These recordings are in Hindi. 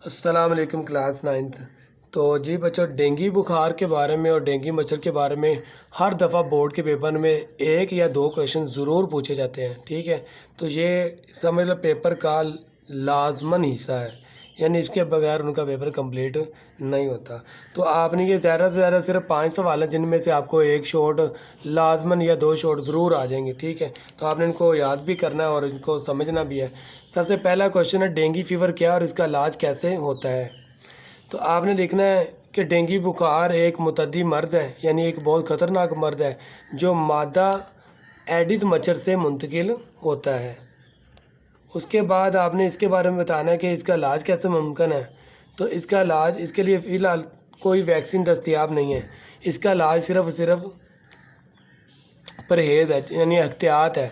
अस्सलाम वालेकुम क्लास 9th। तो जी बच्चों, डेंगू बुखार के बारे में और डेंगू मच्छर के बारे में हर दफ़ा बोर्ड के पेपर में एक या दो क्वेश्चन ज़रूर पूछे जाते हैं। ठीक है, तो ये समझ लो पेपर का लाजमन हिस्सा है, यानी इसके बगैर उनका पेपर कंप्लीट नहीं होता। तो आपने ये ज़्यादा से ज़्यादा सिर्फ 5 सवाल हैं जिनमें से आपको एक शॉट लाजमन या दो शॉट ज़रूर आ जाएंगे। ठीक है, तो आपने इनको याद भी करना है और इनको समझना भी है। सबसे पहला क्वेश्चन है, डेंगू फीवर क्या और इसका इलाज कैसे होता है। तो आपने लिखना है कि डेंगू बुखार एक मुतद्दी मर्ज़ है, यानी एक बहुत ख़तरनाक मर्ज़ है जो मादा एडिस मच्छर से मुंतकिल होता है। उसके बाद आपने इसके बारे में बताना है कि इसका इलाज कैसे मुमकिन है। तो इसका इलाज, इसके लिए फ़िलहाल कोई वैक्सीन दस्तयाब नहीं है। इसका इलाज सिर्फ परहेज़ है, यानी एहतियात है।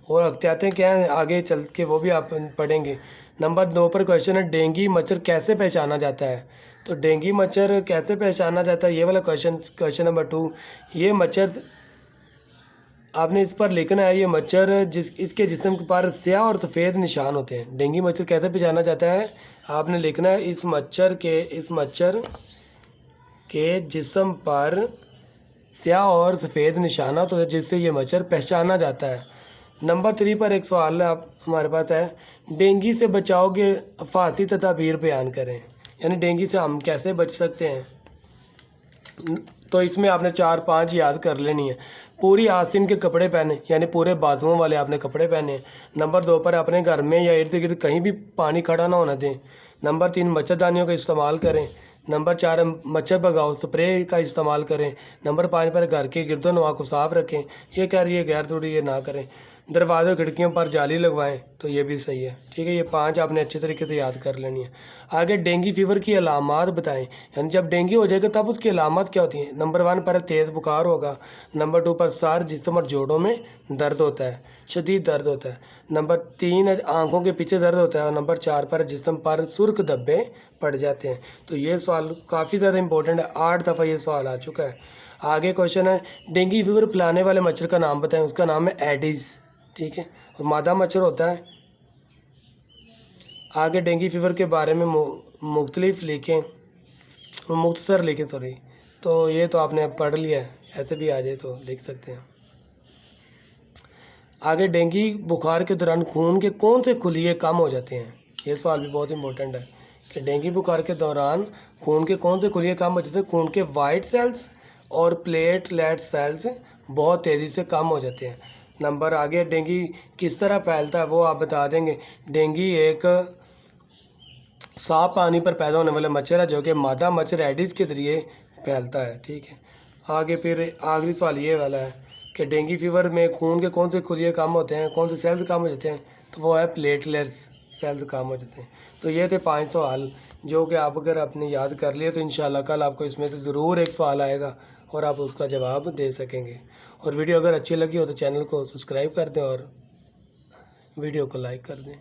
और एहतियातें क्या हैं आगे चल के वो भी आप पढ़ेंगे। नंबर 2 पर क्वेश्चन है, डेंगू मच्छर कैसे पहचाना जाता है। तो डेंगू मच्छर कैसे पहचाना जाता है, ये वाला क्वेश्चन नंबर 2। ये मच्छर आपने इस पर लिखना है, ये मच्छर इसके जिस्म पर स्याह और सफ़ेद निशान होते हैं। डेंगू मच्छर कैसे पहचाना जाता है, आपने लिखना है इस मच्छर के जिस्म पर स्याह और सफ़ेद निशाना तो है जिससे ये मच्छर पहचाना जाता है। नंबर 3 पर एक सवाल है आप हमारे पास है, डेंगू से बचाव के हिफाजती तदाबीर बयान करें, यानी डेंगू से हम कैसे बच सकते हैं। तो इसमें आपने 4-5 याद कर लेनी है। पूरी आस्तीन के कपड़े पहने, यानी पूरे बाजुओं वाले आपने कपड़े पहने। नंबर 2 पर अपने घर में या इर्द गिर्द कहीं भी पानी खड़ा ना होने दें। नंबर 3 मच्छरदानियों का इस्तेमाल करें। नंबर 4 मच्छर भगाओ स्प्रे का इस्तेमाल करें। नंबर 5 पर घर के गिरदोनवा को साफ़ रखें। ये कह रही है गैर थोड़ी ये ना करें। दरवाज़ों खिड़कियों पर जाली लगवाएं, तो ये भी सही है। ठीक है, ये 5 आपने अच्छे तरीके से याद कर लेनी है। आगे डेंगू फीवर की अलामात बताएं, यानी जब डेंगू हो जाएगा तब उसकी अलामत क्या होती हैं। नंबर 1 पर तेज़ बुखार होगा। नंबर 2 पर सर, जिस्म और जोड़ों में दर्द होता है, शदीद दर्द होता है। नंबर 3 आँखों के पीछे दर्द होता है। और नंबर 4 पर जिस्म पर सुर्ख धब्बे पड़ जाते हैं। तो ये सवाल काफ़ी ज़्यादा इंपॉर्टेंट है, 8 दफ़ा ये सवाल आ चुका है। आगे क्वेश्चन है, डेंगू फीवर फैलाने वाले मच्छर का नाम बताएं। उसका नाम है एडिस। ठीक है, और मादा मच्छर होता है। आगे डेंगू फीवर के बारे में मुख्तलिफ लिखें, मुख्तसर लिखें सॉरी। तो ये तो आपने पढ़ लिया है, ऐसे भी आ जाए तो लिख सकते हैं। आगे डेंगू बुखार के दौरान खून के कौन से खुलिये कम हो जाते हैं। ये सवाल भी बहुत इंपॉर्टेंट है कि डेंगू बुखार के दौरान खून के कौन से खुलिये कम हो जाते हैं। खून के वाइट सेल्स और प्लेटलेट सेल्स बहुत तेज़ी से कम हो जाते हैं। नंबर आगे, डेंगू किस तरह फैलता है वो आप बता देंगे। डेंगू एक साफ पानी पर पैदा होने वाला मच्छर है जो कि मादा मच्छर एडिस के ज़रिए फैलता है। ठीक है, आगे फिर आखिरी सवाल ये वाला है कि डेंगू फीवर में खून के कौन से खुलिये कम होते हैं, कौन से सेल्स कम हो जाते हैं। तो वो है प्लेटलेट्स सेल्स कम हो जाते हैं। तो ये थे 5 सवाल जो कि आप अगर आपने याद कर लिए तो इंशाल्लाह कल आपको इसमें से ज़रूर एक सवाल आएगा और आप उसका जवाब दे सकेंगे। और वीडियो अगर अच्छी लगी हो तो चैनल को सब्सक्राइब कर दें और वीडियो को लाइक कर दें।